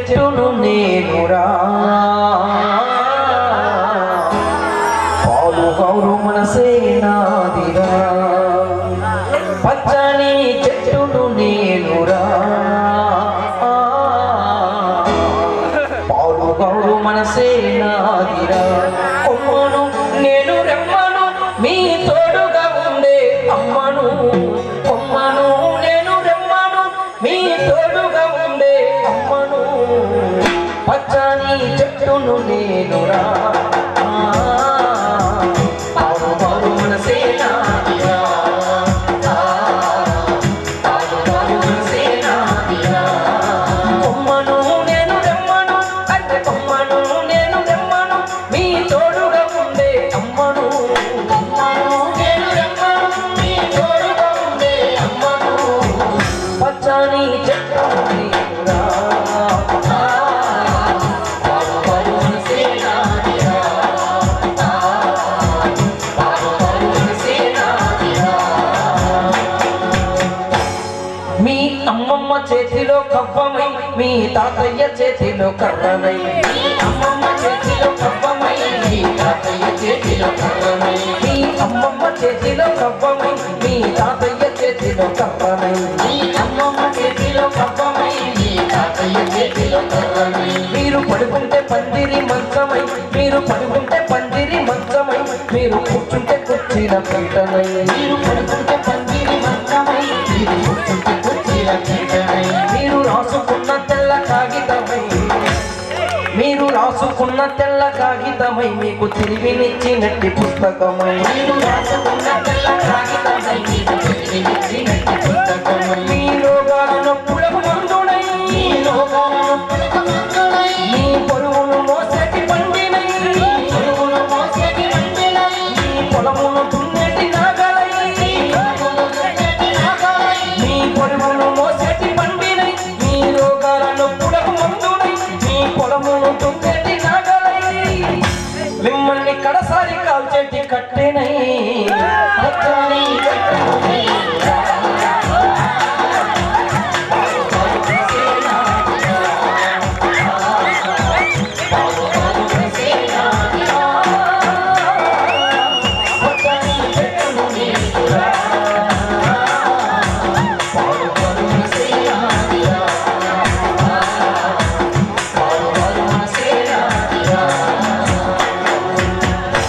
చెట్టును నేనురా పాలు గౌరు మనసే నాదిరా పచ్చని చెట్టును నేనురా పాలు గౌరు మనసే నాదిరా కొమ్మను నేను రెమ్మను మీ తోడుగా ఉండే అమ్మను కొమ్మను నేను రెమ్మను మీ తోడుగా ఉండే అమ్మను పచ్చని చెట్టును నేనురా అమ్మమ్మ చేతిలో కవ్వమై మీ తాతయ్య చేతిలో కర్రనై అమ్మమ్మ చేతిలో కవ్వమై మీ తాతయ్య చేతిలో కర్రనై మీ అమ్మమ్మ చేతిలో కవ్వమై మీ తాతయ్య చేతిలో కర్రనై మీ అమ్మమ్మ చేతిలో కవ్వమై మీ తాతయ్య చేతిలో కర్రనై మీరు పడుకుంటే పందిరి మంచమై మీరు పడుకుంటే పందిరి మంచమై మీరు కూర్చుంటే కుర్చీల పీటనై మీరు పడుకుంటే పందిరి మంచమై మీరు కూర్చుంటే మీరు రాసుకున్న తెల్ల కాగితమై మీరు రాసుకున్న తెల్ల కాగితమై మీకు తిరిగినిచ్చినట్టి పుస్తకమై మీరు రాసుకున్న తెల్ల కాగితమై మీకు తిరిగినిచ్చినట్టి పుస్తకమై